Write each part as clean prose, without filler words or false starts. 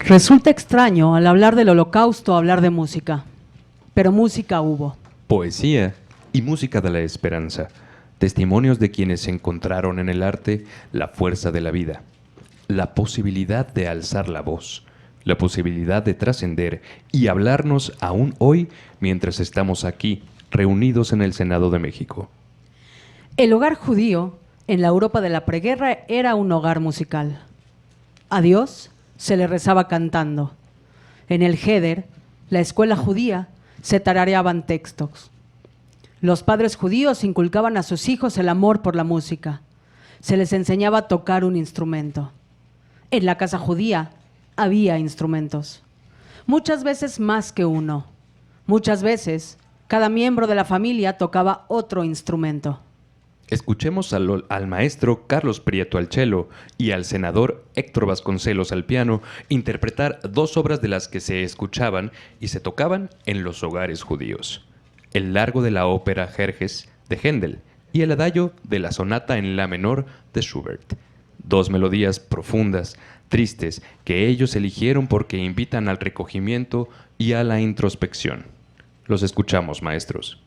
Resulta extraño al hablar del Holocausto hablar de música, pero música hubo. Poesía y música de la esperanza, testimonios de quienes encontraron en el arte la fuerza de la vida, la posibilidad de alzar la voz, la posibilidad de trascender y hablarnos aún hoy mientras estamos aquí, reunidos en el Senado de México. El hogar judío en la Europa de la preguerra era un hogar musical. A Dios se le rezaba cantando. En el Heder, la escuela judía, se tarareaban textos. Los padres judíos inculcaban a sus hijos el amor por la música. Se les enseñaba a tocar un instrumento. En la casa judía había instrumentos. Muchas veces más que uno. Muchas veces cada miembro de la familia tocaba otro instrumento. Escuchemos al maestro Carlos Prieto al cello y al senador Héctor Vasconcelos al piano interpretar dos obras de las que se escuchaban y se tocaban en los hogares judíos. El largo de la ópera Jerjes de Händel y el adagio de la sonata en la menor de Schubert. Dos melodías profundas, tristes, que ellos eligieron porque invitan al recogimiento y a la introspección. Los escuchamos, maestros.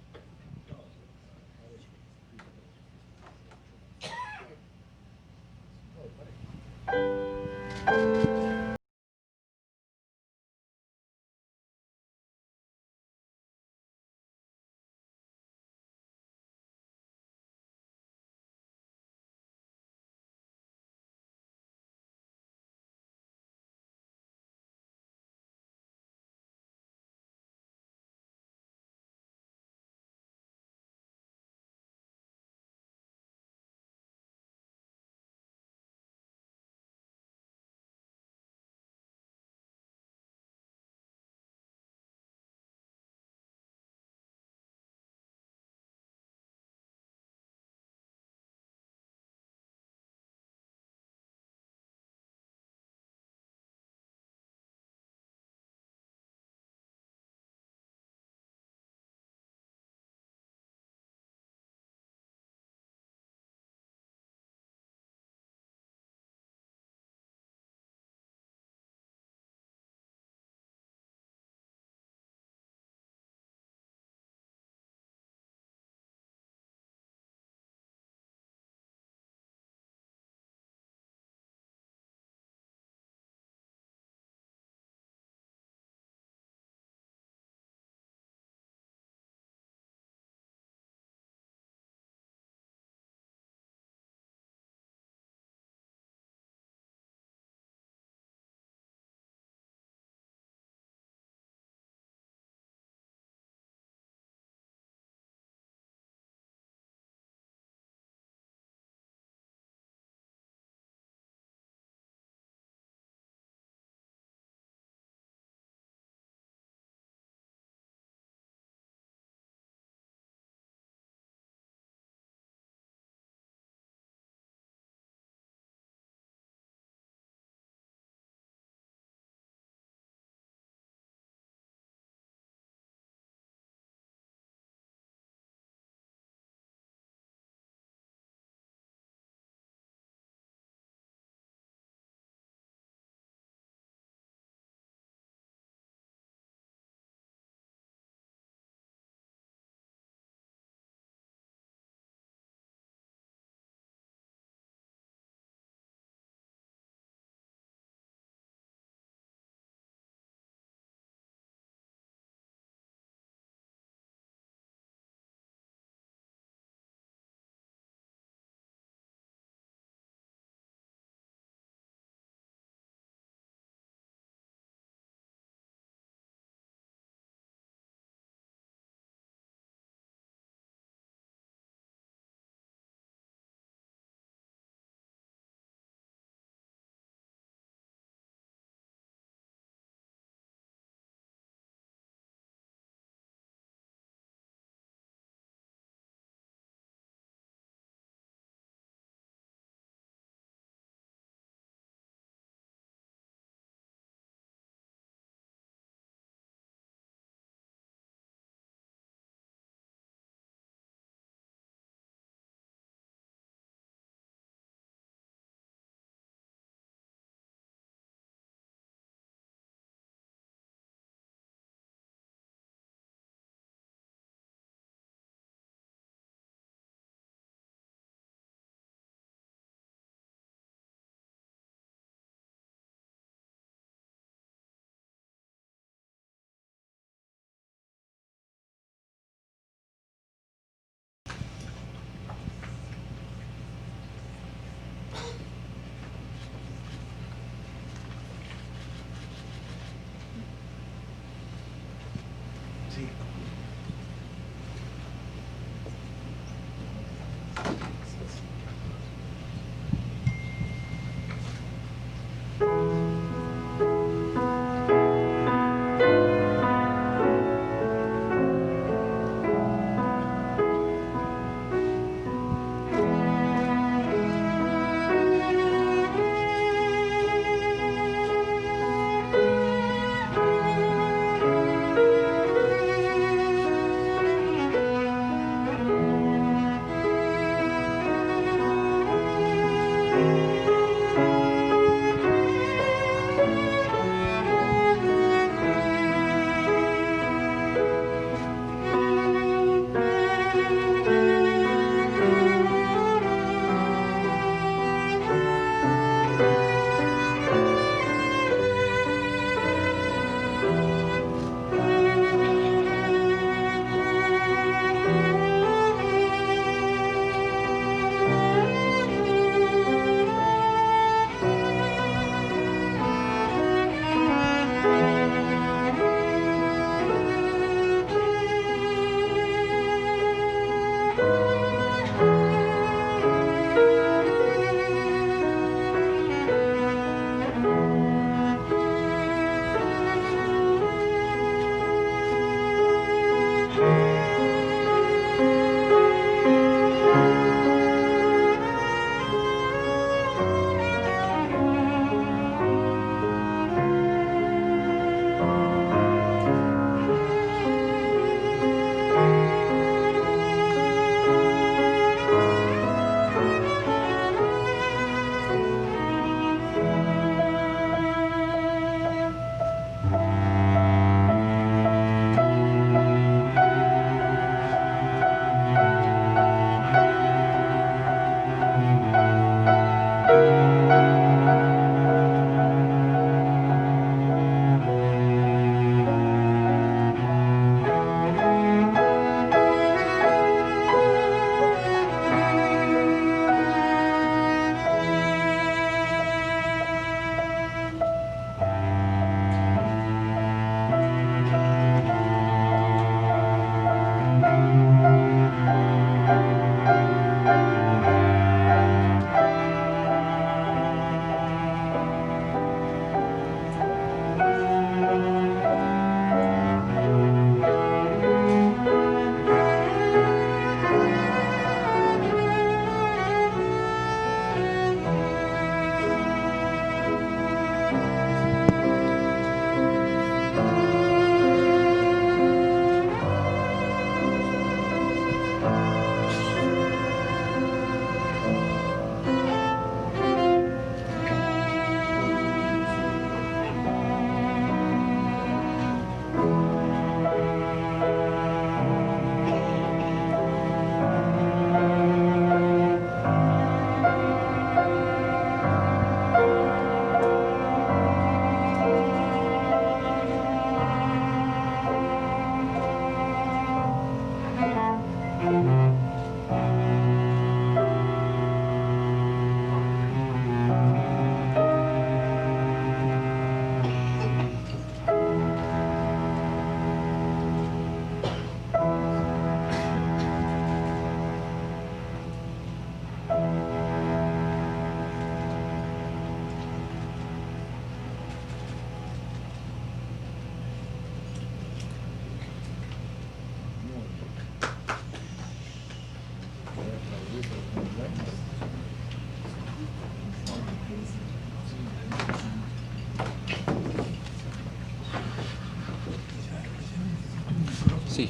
Sí.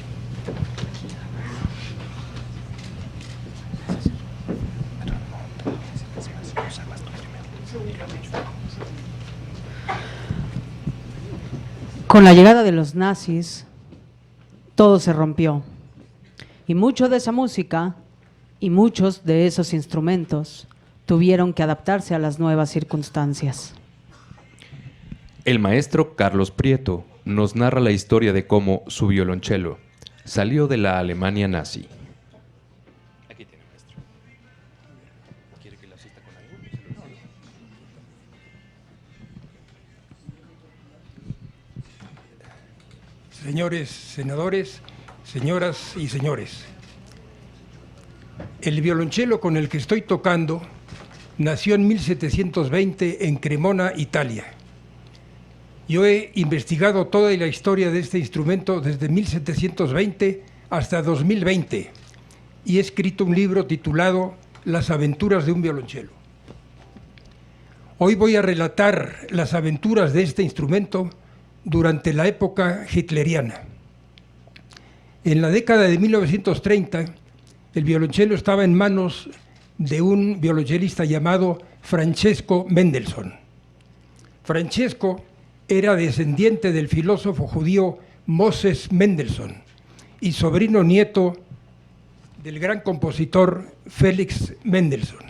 Con la llegada de los nazis, todo se rompió. Y mucho de esa música y muchos de esos instrumentos tuvieron que adaptarse a las nuevas circunstancias. El maestro Carlos Prieto nos narra la historia de cómo su violonchelo salió de la Alemania nazi. Aquí tiene, maestro. ¿Quiere que la asista con algo? Señores senadores, señoras y señores, el violonchelo con el que estoy tocando nació en 1720 en Cremona, Italia. Yo he investigado toda la historia de este instrumento desde 1720 hasta 2020 y he escrito un libro titulado Las aventuras de un violonchelo. Hoy voy a relatar las aventuras de este instrumento durante la época hitleriana. En la década de 1930, el violonchelo estaba en manos de un violonchelista llamado Francesco Mendelssohn. Francesco era descendiente del filósofo judío Moses Mendelssohn y sobrino nieto del gran compositor Félix Mendelssohn.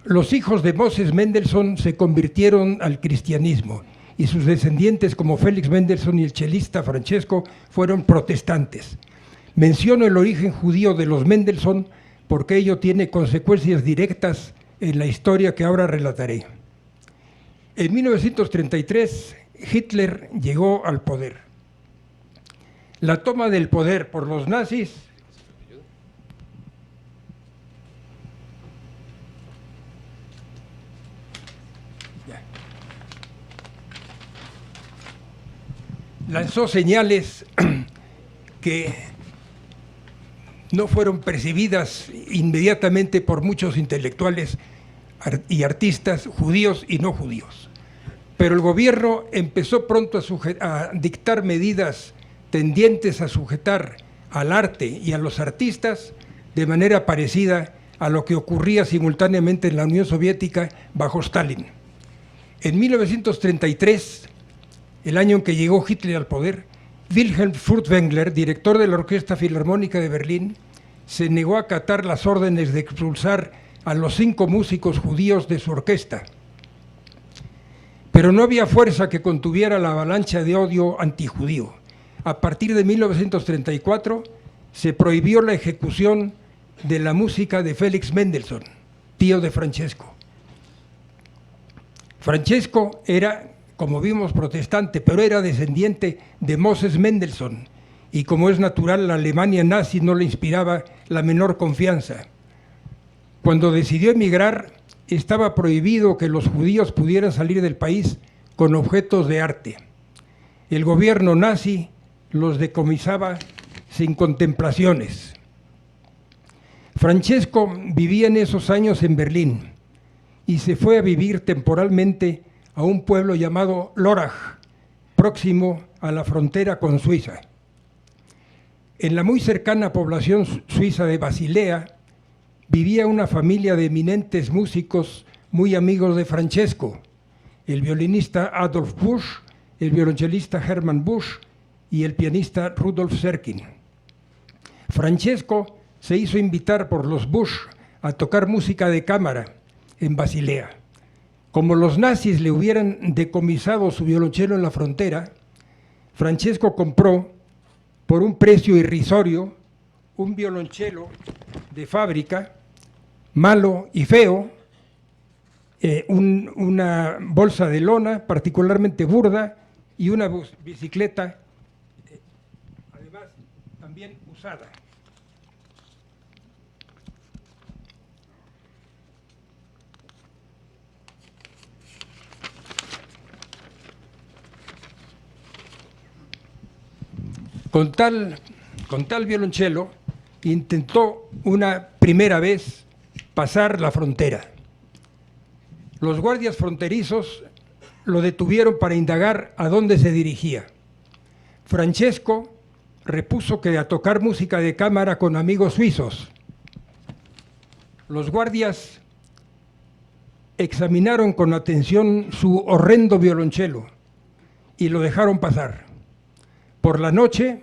Los hijos de Moses Mendelssohn se convirtieron al cristianismo y sus descendientes, como Félix Mendelssohn y el chelista Francesco, fueron protestantes. Menciono el origen judío de los Mendelssohn porque ello tiene consecuencias directas en la historia que ahora relataré. En 1933, Hitler llegó al poder. La toma del poder por los nazis lanzó señales que no fueron percibidas inmediatamente por muchos intelectuales y artistas judíos y no judíos. Pero el gobierno empezó pronto a dictar medidas tendientes a sujetar al arte y a los artistas de manera parecida a lo que ocurría simultáneamente en la Unión Soviética bajo Stalin. En 1933, el año en que llegó Hitler al poder, Wilhelm Furtwängler, director de la Orquesta Filarmónica de Berlín, se negó a acatar las órdenes de expulsar a los 5 músicos judíos de su orquesta. Pero no había fuerza que contuviera la avalancha de odio antijudío. A partir de 1934 se prohibió la ejecución de la música de Félix Mendelssohn, tío de Francesco. Francesco era, como vimos, protestante, pero era descendiente de Moses Mendelssohn, y como es natural, la Alemania nazi no le inspiraba la menor confianza. Cuando decidió emigrar, estaba prohibido que los judíos pudieran salir del país con objetos de arte. El gobierno nazi los decomisaba sin contemplaciones. Francesco vivía en esos años en Berlín y se fue a vivir temporalmente a un pueblo llamado Lörrach, próximo a la frontera con Suiza. En la muy cercana población suiza de Basilea vivía una familia de eminentes músicos muy amigos de Francesco, el violinista Adolf Busch, el violonchelista Hermann Busch y el pianista Rudolf Serkin. Francesco se hizo invitar por los Busch a tocar música de cámara en Basilea. Como los nazis le hubieran decomisado su violonchelo en la frontera, Francesco compró por un precio irrisorio un violonchelo de fábrica, malo y feo, una bolsa de lona particularmente burda y una bicicleta, además también usada. Con tal violonchelo intentó una primera vez pasar la frontera. Los guardias fronterizos lo detuvieron para indagar a dónde se dirigía. Francesco repuso que a tocar música de cámara con amigos suizos. Los guardias examinaron con atención su horrendo violonchelo y lo dejaron pasar. Por la noche,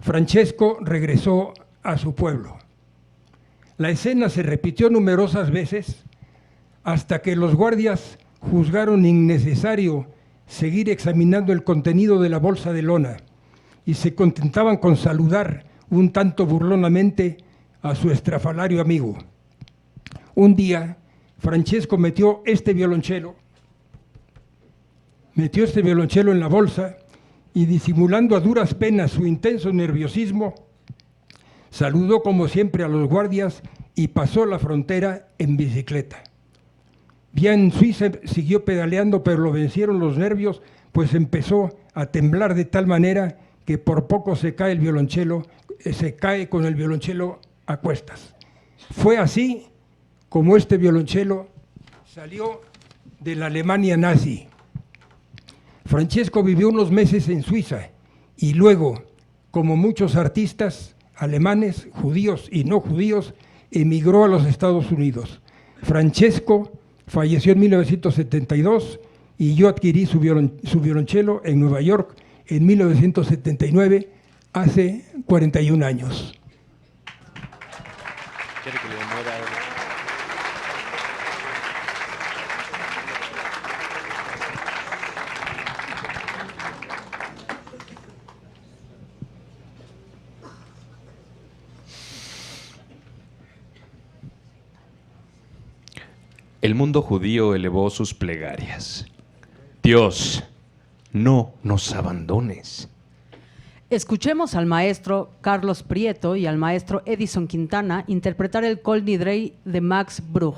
Francesco regresó a su pueblo. La escena se repitió numerosas veces hasta que los guardias juzgaron innecesario seguir examinando el contenido de la bolsa de lona y se contentaban con saludar un tanto burlonamente a su estrafalario amigo. Un día, Francesco metió este violonchelo en la bolsa y, disimulando a duras penas su intenso nerviosismo, saludó como siempre a los guardias y pasó la frontera en bicicleta. Ya en Suiza siguió pedaleando, pero lo vencieron los nervios, pues empezó a temblar de tal manera que por poco se cae con el violonchelo a cuestas. Fue así como este violonchelo salió de la Alemania nazi. Francesco vivió unos meses en Suiza y luego, como muchos artistas, alemanes, judíos y no judíos, emigró a los Estados Unidos. Francesco falleció en 1972 y yo adquirí su violonchelo en Nueva York en 1979, hace 41 años. ¿Quiere que le mueva? El mundo judío elevó sus plegarias. Dios, no nos abandones. Escuchemos al maestro Carlos Prieto y al maestro Edison Quintana interpretar el Kol Nidrei de Max Bruch.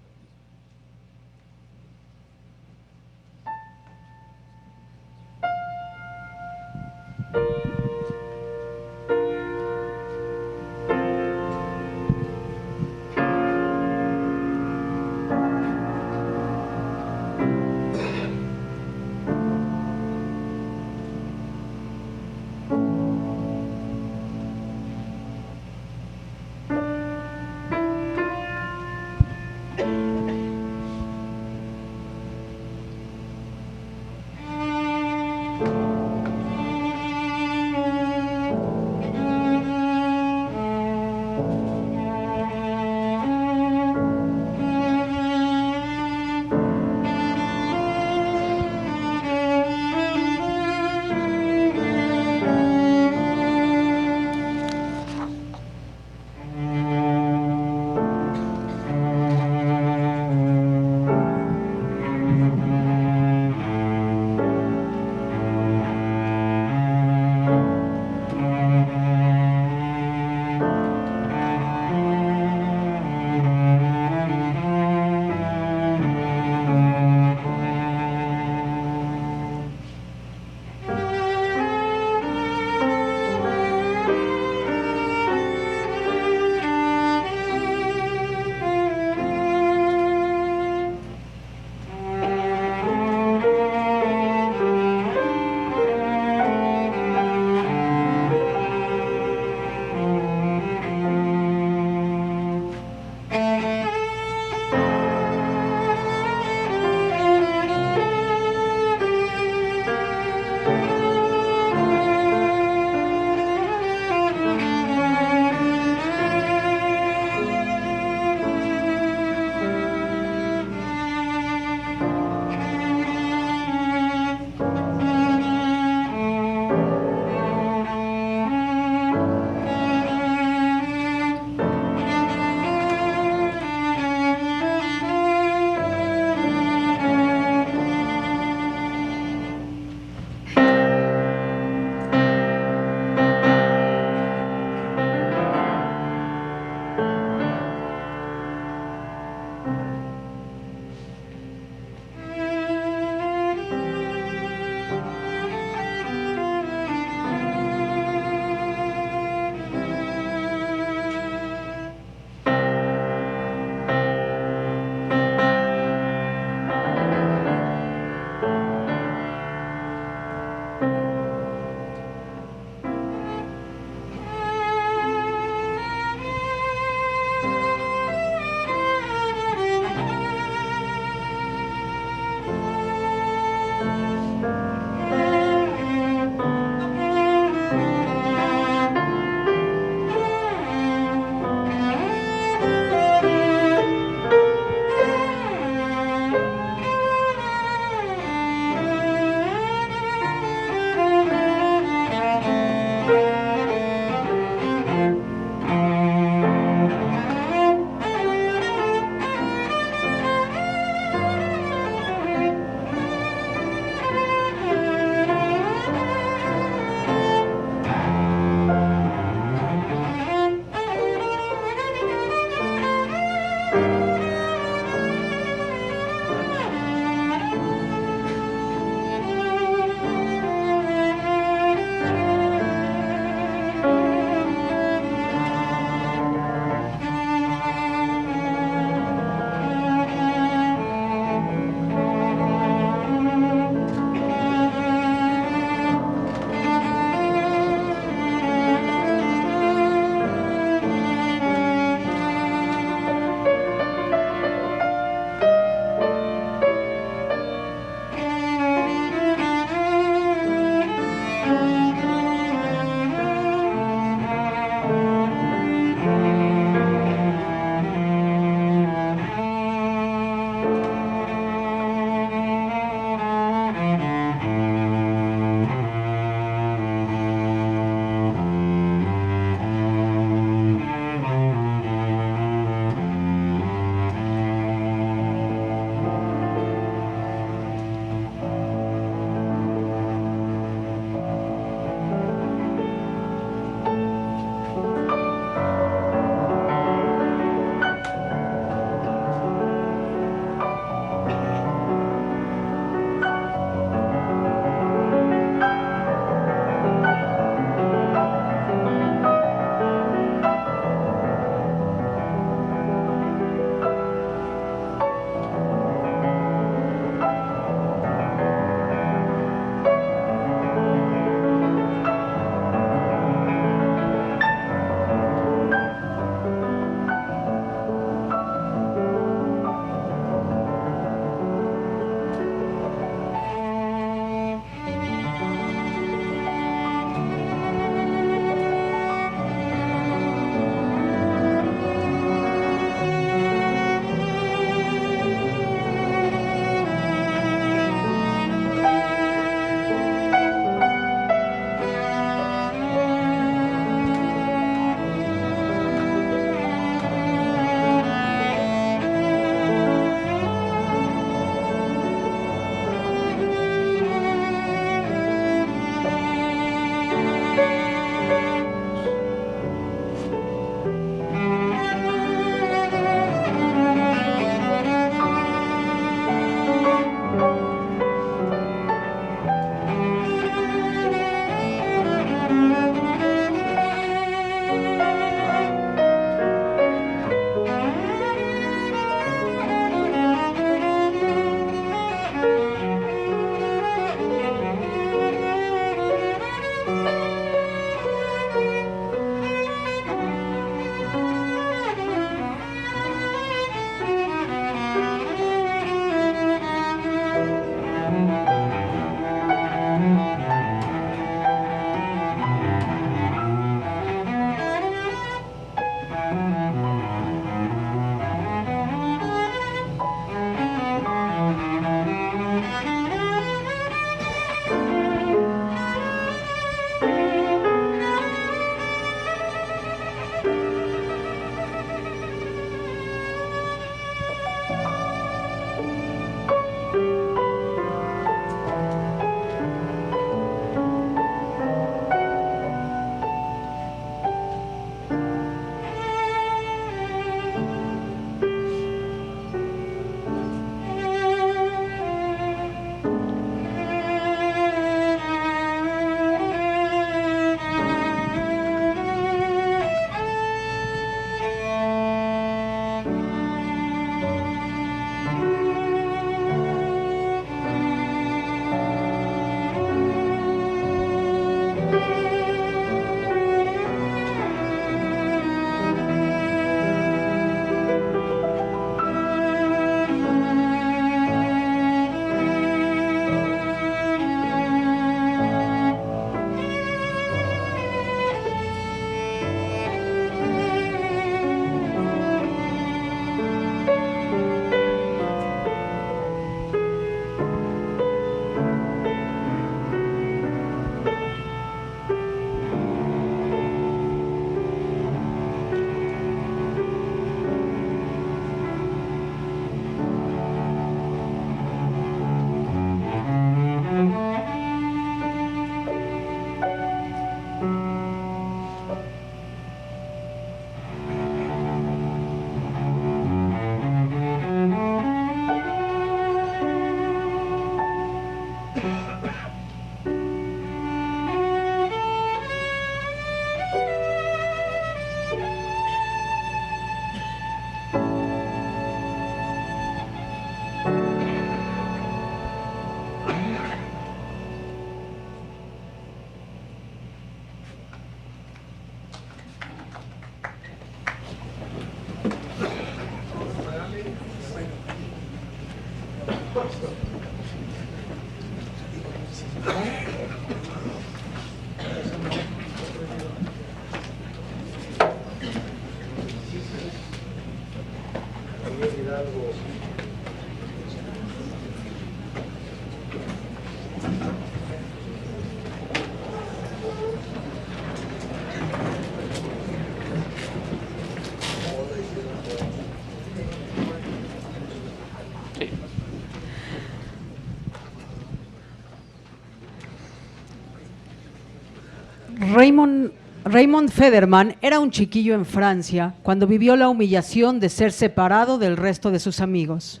Raymond Federman era un chiquillo en Francia cuando vivió la humillación de ser separado del resto de sus amigos,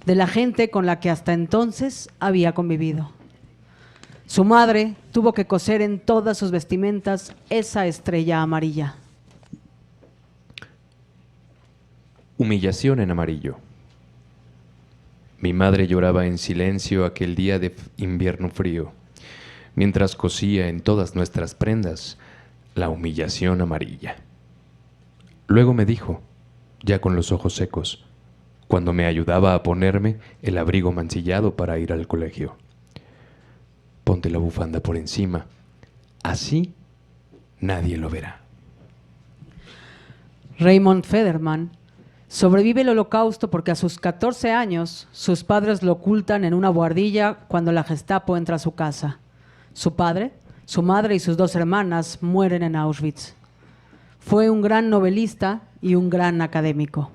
de la gente con la que hasta entonces había convivido. Su madre tuvo que coser en todas sus vestimentas esa estrella amarilla. Humillación en amarillo. Mi madre lloraba en silencio aquel día de invierno frío, mientras cosía en todas nuestras prendas la humillación amarilla. Luego me dijo, ya con los ojos secos, cuando me ayudaba a ponerme el abrigo mancillado para ir al colegio: ponte la bufanda por encima, así nadie lo verá. Raymond Federman sobrevive el Holocausto porque a sus 14 años sus padres lo ocultan en una buhardilla cuando la Gestapo entra a su casa. Su padre, su madre y sus 2 hermanas mueren en Auschwitz. Fue un gran novelista y un gran académico.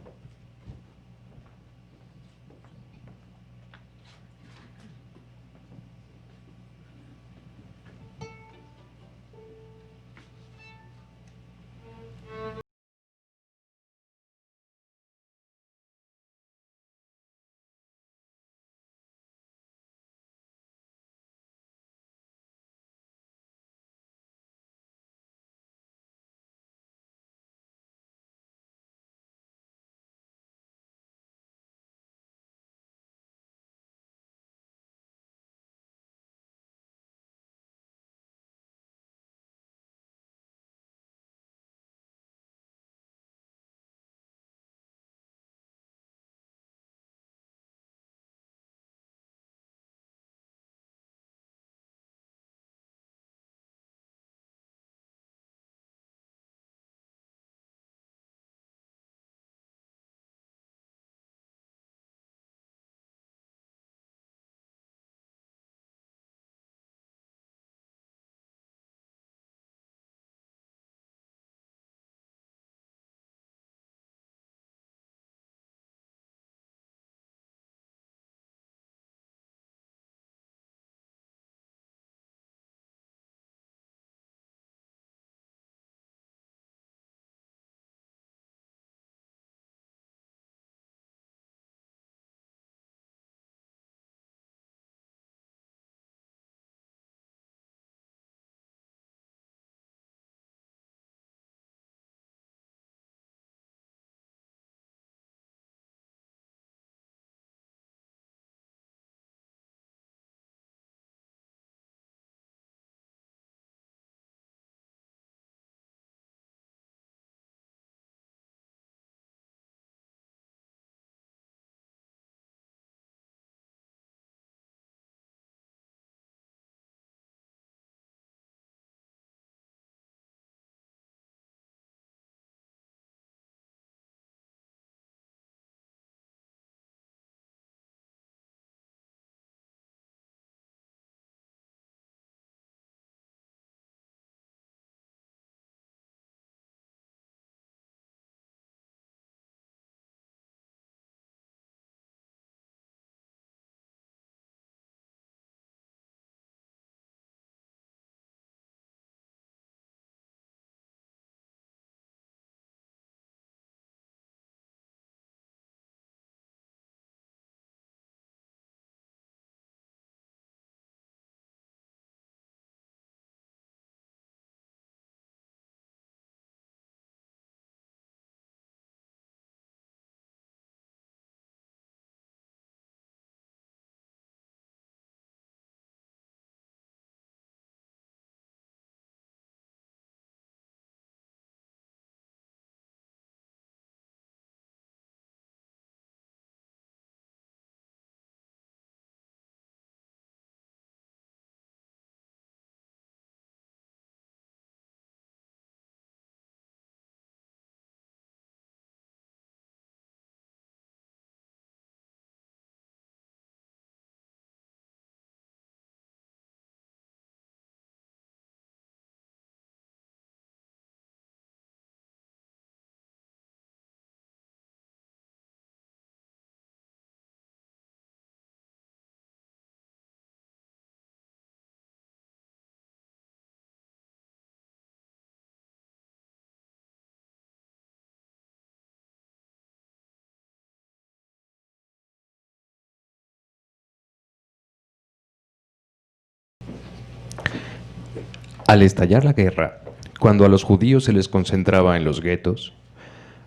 Al estallar la guerra, cuando a los judíos se les concentraba en los guetos,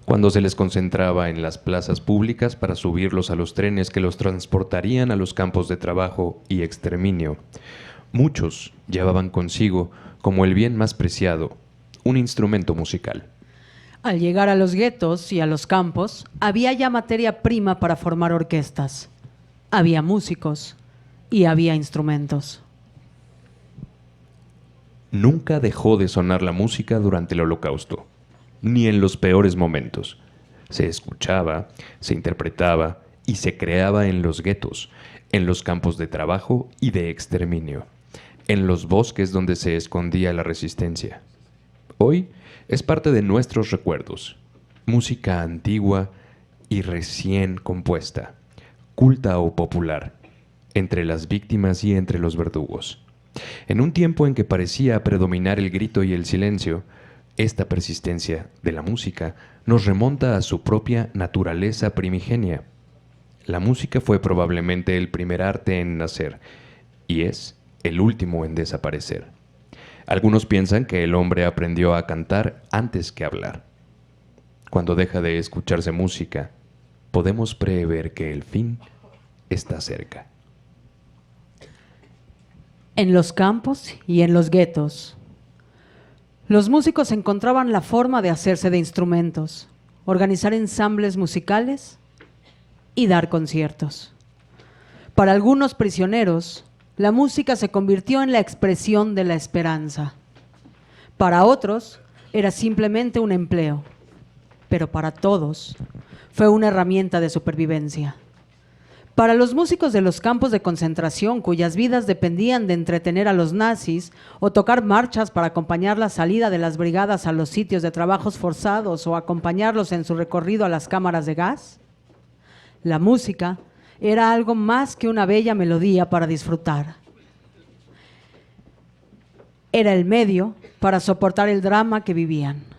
cuando se les concentraba en las plazas públicas para subirlos a los trenes que los transportarían a los campos de trabajo y exterminio, muchos llevaban consigo, como el bien más preciado, un instrumento musical. Al llegar a los guetos y a los campos, había ya materia prima para formar orquestas. Había músicos y había instrumentos. Nunca dejó de sonar la música durante el Holocausto, ni en los peores momentos. Se escuchaba, se interpretaba y se creaba en los guetos, en los campos de trabajo y de exterminio, en los bosques donde se escondía la resistencia. Hoy es parte de nuestros recuerdos, música antigua y recién compuesta, culta o popular, entre las víctimas y entre los verdugos. En un tiempo en que parecía predominar el grito y el silencio, esta persistencia de la música nos remonta a su propia naturaleza primigenia. La música fue probablemente el primer arte en nacer y es el último en desaparecer. Algunos piensan que el hombre aprendió a cantar antes que hablar. Cuando deja de escucharse música, podemos prever que el fin está cerca. En los campos y en los guetos, los músicos encontraban la forma de hacerse de instrumentos, organizar ensambles musicales y dar conciertos. Para algunos prisioneros, la música se convirtió en la expresión de la esperanza. Para otros, era simplemente un empleo, pero para todos fue una herramienta de supervivencia. Para los músicos de los campos de concentración, cuyas vidas dependían de entretener a los nazis o tocar marchas para acompañar la salida de las brigadas a los sitios de trabajos forzados o acompañarlos en su recorrido a las cámaras de gas, la música era algo más que una bella melodía para disfrutar. Era el medio para soportar el drama que vivían.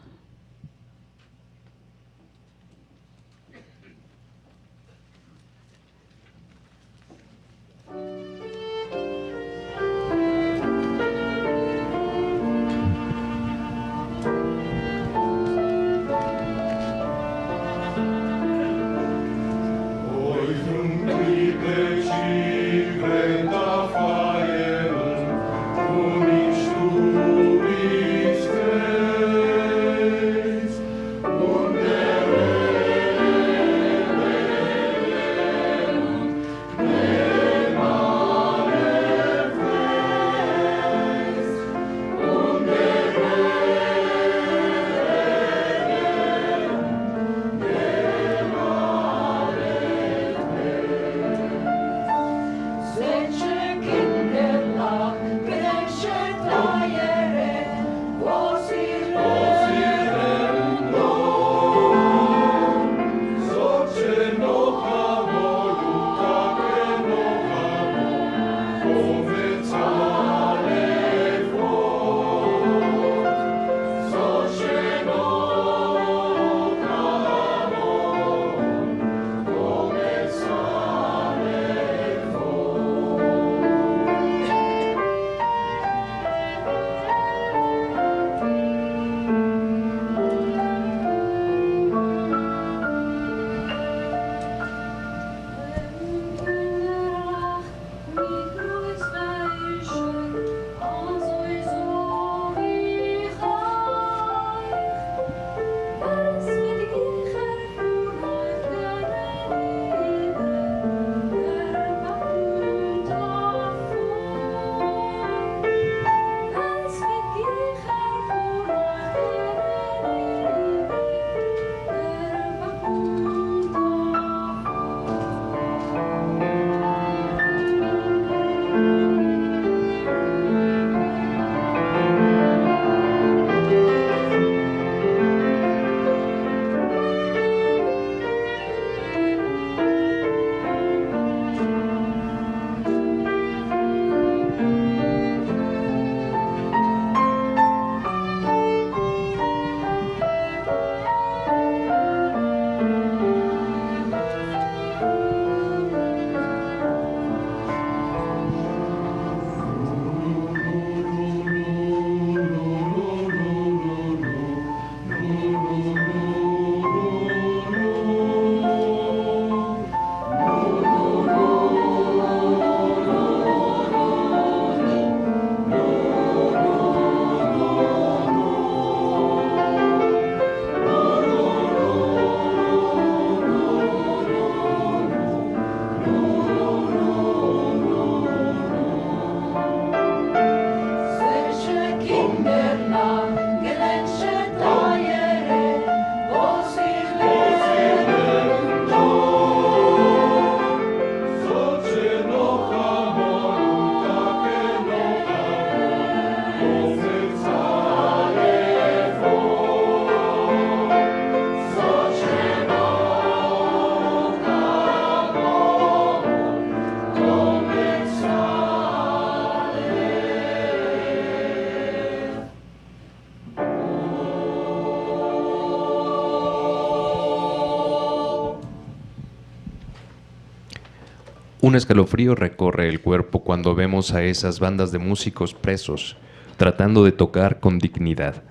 Un escalofrío recorre el cuerpo cuando vemos a esas bandas de músicos presos, tratando de tocar con dignidad,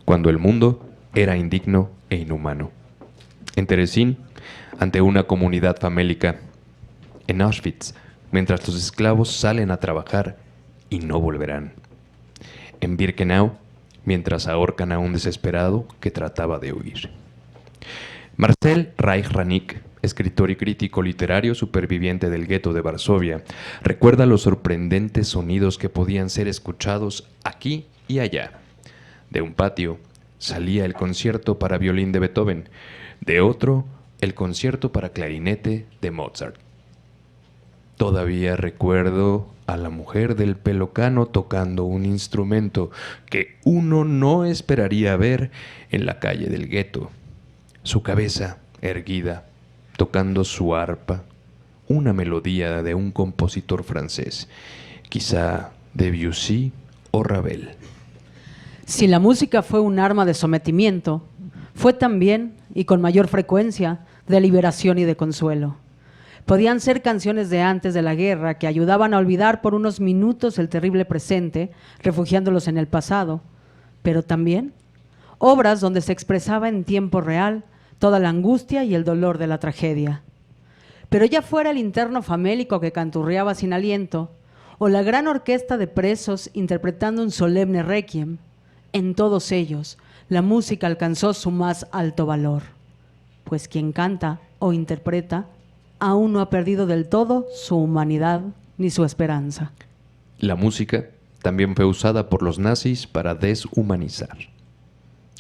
cuando el mundo era indigno e inhumano. En Terezín, ante una comunidad famélica. En Auschwitz, mientras los esclavos salen a trabajar y no volverán. En Birkenau, mientras ahorcan a un desesperado que trataba de huir. Marcel Reich-Ranick, escritor y crítico literario superviviente del gueto de Varsovia, recuerda los sorprendentes sonidos que podían ser escuchados aquí y allá. De un patio salía el concierto para violín de Beethoven, de otro el concierto para clarinete de Mozart. Todavía recuerdo a la mujer del pelo cano tocando un instrumento que uno no esperaría ver en la calle del gueto. Su cabeza erguida, tocando su arpa, una melodía de un compositor francés, quizá Debussy o Ravel. Si la música fue un arma de sometimiento, fue también, y con mayor frecuencia, de liberación y de consuelo. Podían ser canciones de antes de la guerra que ayudaban a olvidar por unos minutos el terrible presente, refugiándolos en el pasado, pero también obras donde se expresaba en tiempo real toda la angustia y el dolor de la tragedia. Pero ya fuera el interno famélico que canturreaba sin aliento, o la gran orquesta de presos interpretando un solemne requiem, en todos ellos la música alcanzó su más alto valor, pues quien canta o interpreta aún no ha perdido del todo su humanidad ni su esperanza. La música también fue usada por los nazis para deshumanizar.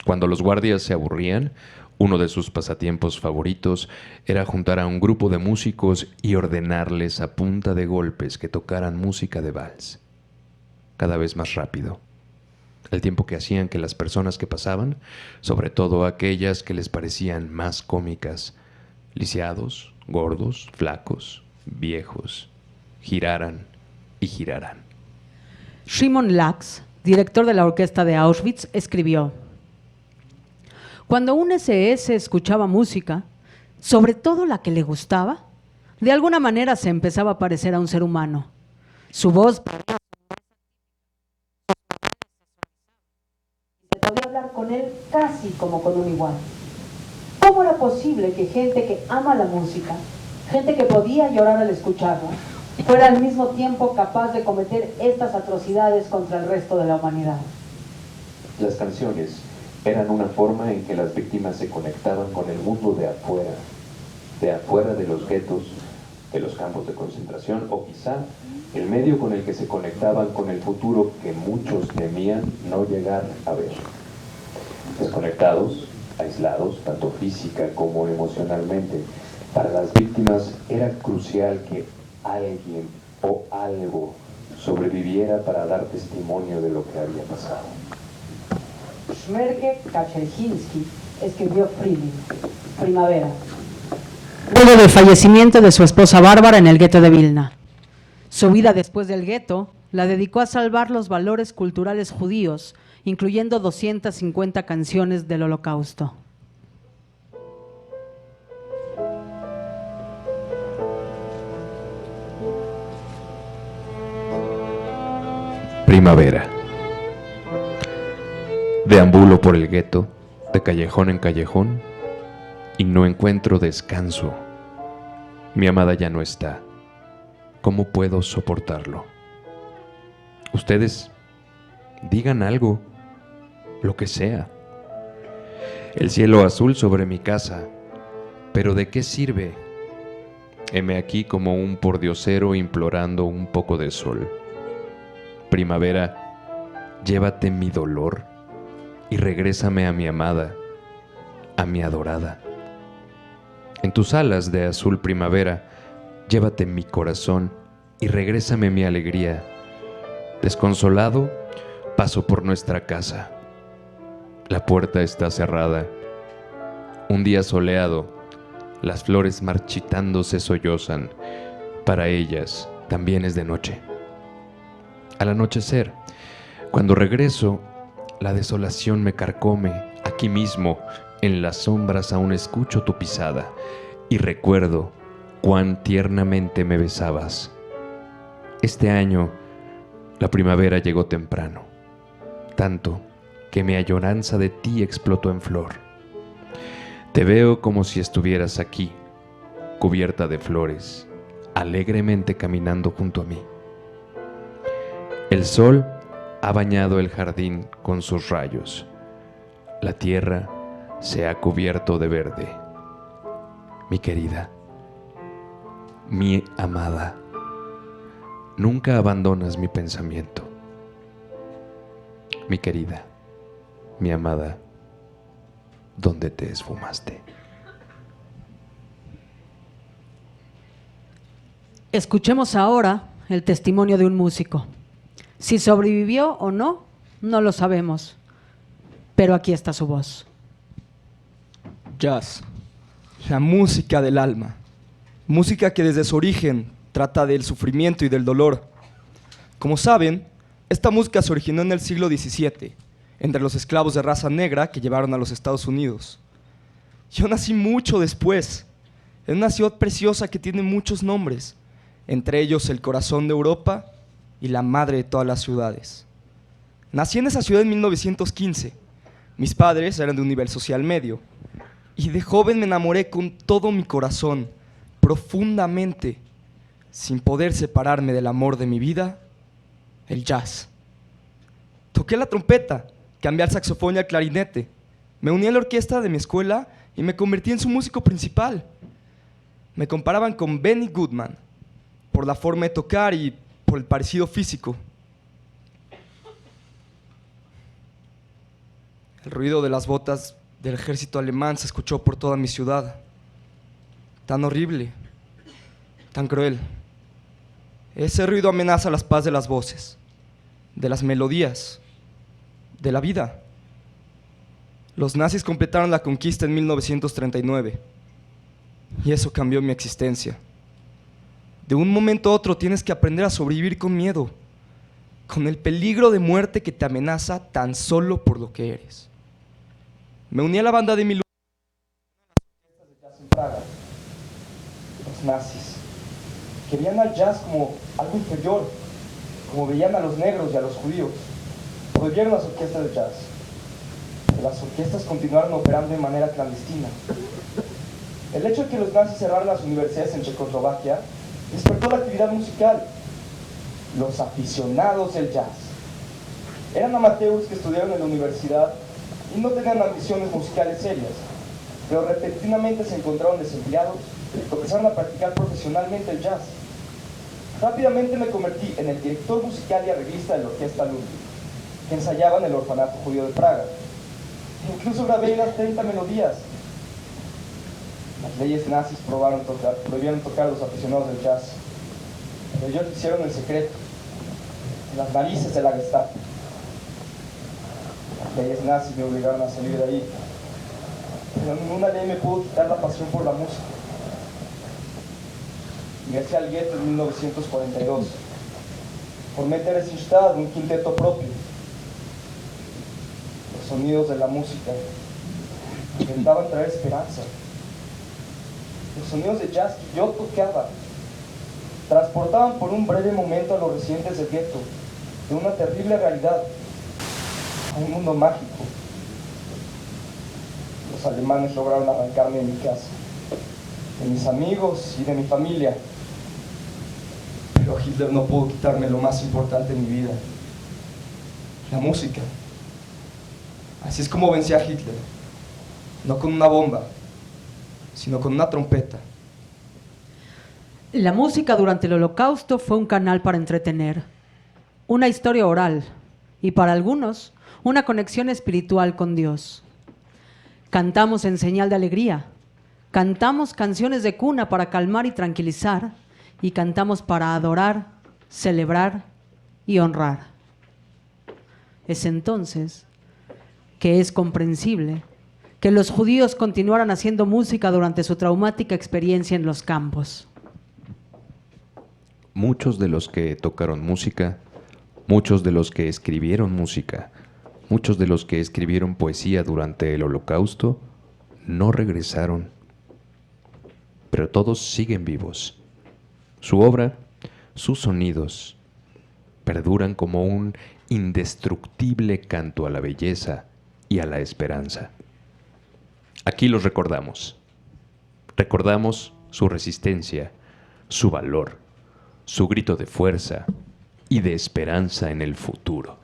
Cuando los guardias se aburrían, uno de sus pasatiempos favoritos era juntar a un grupo de músicos y ordenarles a punta de golpes que tocaran música de vals, cada vez más rápido, al tiempo que hacían que las personas que pasaban, sobre todo aquellas que les parecían más cómicas, lisiados, gordos, flacos, viejos, giraran y giraran. Shimon Lax, director de la orquesta de Auschwitz, escribió: cuando un SS escuchaba música, sobre todo la que le gustaba, de alguna manera se empezaba a parecer a un ser humano. Su voz se podía hablar con él casi como con un igual. ¿Cómo era posible que gente que ama la música, gente que podía llorar al escucharla, fuera al mismo tiempo capaz de cometer estas atrocidades contra el resto de la humanidad? Las canciones eran una forma en que las víctimas se conectaban con el mundo de afuera de los guetos, de los campos de concentración, o quizá el medio con el que se conectaban con el futuro que muchos temían no llegar a ver. Desconectados, aislados, tanto física como emocionalmente, para las víctimas era crucial que alguien o algo sobreviviera para dar testimonio de lo que había pasado. Shmerke Kaczerginski escribió Frühling, Primavera, luego del fallecimiento de su esposa Bárbara en el gueto de Vilna. Su vida después del gueto la dedicó a salvar los valores culturales judíos, incluyendo 250 canciones del Holocausto. Primavera. Deambulo por el gueto, de callejón en callejón, y no encuentro descanso. Mi amada ya no está. ¿Cómo puedo soportarlo? Ustedes, digan algo, lo que sea. El cielo azul sobre mi casa, pero ¿de qué sirve? Heme aquí como un pordiosero implorando un poco de sol. Primavera, llévate mi dolor y regrésame a mi amada, a mi adorada. En tus alas de azul primavera, llévate mi corazón y regrésame mi alegría. Desconsolado, paso por nuestra casa. La puerta está cerrada. Un día soleado, las flores marchitándose sollozan. Para ellas también es de noche. Al anochecer, cuando regreso, la desolación me carcome. Aquí mismo, en las sombras aún escucho tu pisada y recuerdo cuán tiernamente me besabas. Este año la primavera llegó temprano, tanto que mi añoranza de ti explotó en flor. Te veo como si estuvieras aquí, cubierta de flores, alegremente caminando junto a mí. El sol ha bañado el jardín con sus rayos. La tierra se ha cubierto de verde. Mi querida, mi amada, nunca abandonas mi pensamiento. Mi querida, mi amada, ¿dónde te esfumaste? Escuchemos ahora el testimonio de un músico. Si sobrevivió o no, no lo sabemos, pero aquí está su voz. Jazz, la música del alma, música que desde su origen trata del sufrimiento y del dolor. Como saben, esta música se originó en el siglo XVII, entre los esclavos de raza negra que llevaron a los Estados Unidos. Yo nací mucho después, en una ciudad preciosa que tiene muchos nombres, entre ellos el corazón de Europa y la madre de todas las ciudades. Nací en esa ciudad en 1915. Mis padres eran de un nivel social medio. Y de joven me enamoré con todo mi corazón, profundamente, sin poder separarme del amor de mi vida, el jazz. Toqué la trompeta, cambié al saxofón y al clarinete. Me uní a la orquesta de mi escuela y me convertí en su músico principal. Me comparaban con Benny Goodman, por la forma de tocar y por el parecido físico. El ruido de las botas del ejército alemán se escuchó por toda mi ciudad. Tan horrible, tan cruel. Ese ruido amenaza la paz de las voces, de las melodías, de la vida. Los nazis completaron la conquista en 1939 y eso cambió mi existencia. De un momento a otro tienes que aprender a sobrevivir con miedo, con el peligro de muerte que te amenaza tan solo por lo que eres. Me uní a la banda de mi lugar de jazz en Praga. Los nazis querían al jazz como algo inferior, como veían a los negros y a los judíos. Prohibieron las orquestas de jazz. Las orquestas continuaron operando de manera clandestina. El hecho de que los nazis cerraran las universidades en Checoslovaquia despertó la actividad musical. Los aficionados del jazz eran amateurs que estudiaron en la universidad y no tenían ambiciones musicales serias, pero repentinamente se encontraron desempleados y comenzaron a practicar profesionalmente el jazz. Rápidamente me convertí en el director musical y arreglista de la orquesta Ludwig, que ensayaba en el orfanato judío de Praga. Incluso grabé unas 30 melodías. Las leyes nazis prohibieron tocar a los aficionados del jazz, pero ellos lo hicieron en secreto, en las narices de la Gestapo. Las leyes nazis me obligaron a salir de ahí, pero ninguna ley me pudo quitar la pasión por la música. Ingresé al gueto en 1942. Formé Theresienstadt, un quinteto propio. Los sonidos de la música intentaban traer esperanza. Los sonidos de jazz que yo tocaba transportaban por un breve momento a los residentes del gueto de una terrible realidad a un mundo mágico. Los alemanes lograron arrancarme de mi casa, de mis amigos y de mi familia, pero Hitler no pudo quitarme lo más importante en mi vida, la música. Así es como vencí a Hitler, no con una bomba, sino con una trompeta. La música durante el Holocausto fue un canal para entretener, una historia oral y para algunos una conexión espiritual con Dios. Cantamos en señal de alegría, cantamos canciones de cuna para calmar y tranquilizar y cantamos para adorar, celebrar y honrar. Es entonces que es comprensible que los judíos continuaran haciendo música durante su traumática experiencia en los campos. Muchos de los que tocaron música, muchos de los que escribieron música, muchos de los que escribieron poesía durante el Holocausto, no regresaron. pero todos siguen vivos. Su obra, sus sonidos, perduran como un indestructible canto a la belleza y a la esperanza. Aquí los recordamos. Recordamos su resistencia, su valor, su grito de fuerza y de esperanza en el futuro.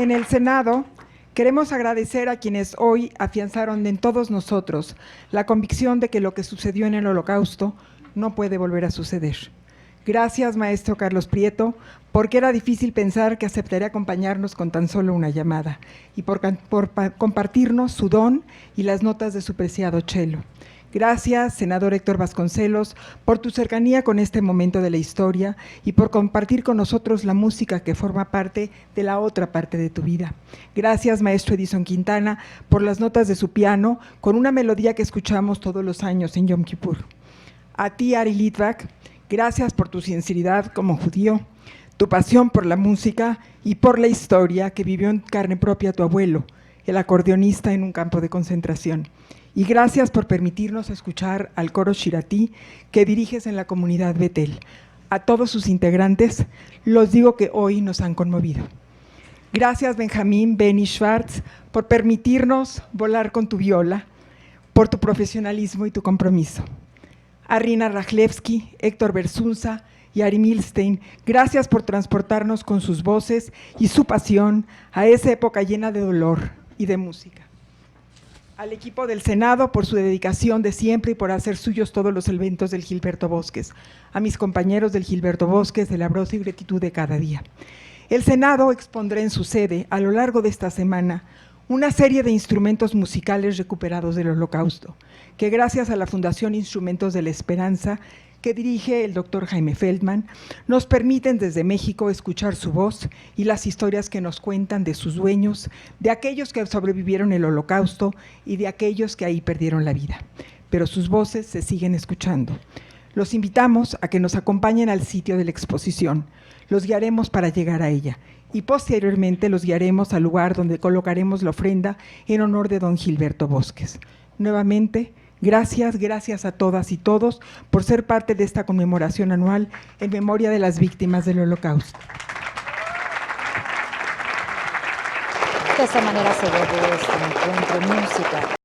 En el Senado, queremos agradecer a quienes hoy afianzaron en todos nosotros la convicción de que lo que sucedió en el Holocausto no puede volver a suceder. Gracias, maestro Carlos Prieto, porque era difícil pensar que aceptaría acompañarnos con tan solo una llamada y por compartirnos su don y las notas de su preciado cello. Gracias, senador Héctor Vasconcelos, por tu cercanía con este momento de la historia y por compartir con nosotros la música que forma parte de la otra parte de tu vida. Gracias, maestro Edison Quintana, por las notas de su piano con una melodía que escuchamos todos los años en Yom Kippur. A ti, Ari Litvak, gracias por tu sinceridad como judío, tu pasión por la música y por la historia que vivió en carne propia tu abuelo, el acordeonista en un campo de concentración. Y gracias por permitirnos escuchar al coro Shiratí que diriges en la comunidad Betel. A todos sus integrantes, los digo que hoy nos han conmovido. Gracias, Benjamín Benny Schwartz, por permitirnos volar con tu viola, por tu profesionalismo y tu compromiso. A Rina Rajlewski, Héctor Bersunza y Ari Milstein, gracias por transportarnos con sus voces y su pasión a esa época llena de dolor y de música. Al equipo del Senado por su dedicación de siempre y por hacer suyos todos los eventos del Gilberto Bosques. A mis compañeros del Gilberto Bosques de la brosa y gratitud de cada día. El Senado expondrá en su sede, a lo largo de esta semana, una serie de instrumentos musicales recuperados del Holocausto, que gracias a la Fundación Instrumentos de la Esperanza, que dirige el doctor Jaime Feldman, nos permiten desde México escuchar su voz y las historias que nos cuentan de sus dueños, de aquellos que sobrevivieron el Holocausto y de aquellos que ahí perdieron la vida. Pero sus voces se siguen escuchando. Los invitamos a que nos acompañen al sitio de la exposición. Los guiaremos para llegar a ella y posteriormente los guiaremos al lugar donde colocaremos la ofrenda en honor de don Gilberto Bosques. Nuevamente, gracias a todas y todos por ser parte de esta conmemoración anual en memoria de las víctimas del Holocausto. De esta manera se ve este encuentro en música.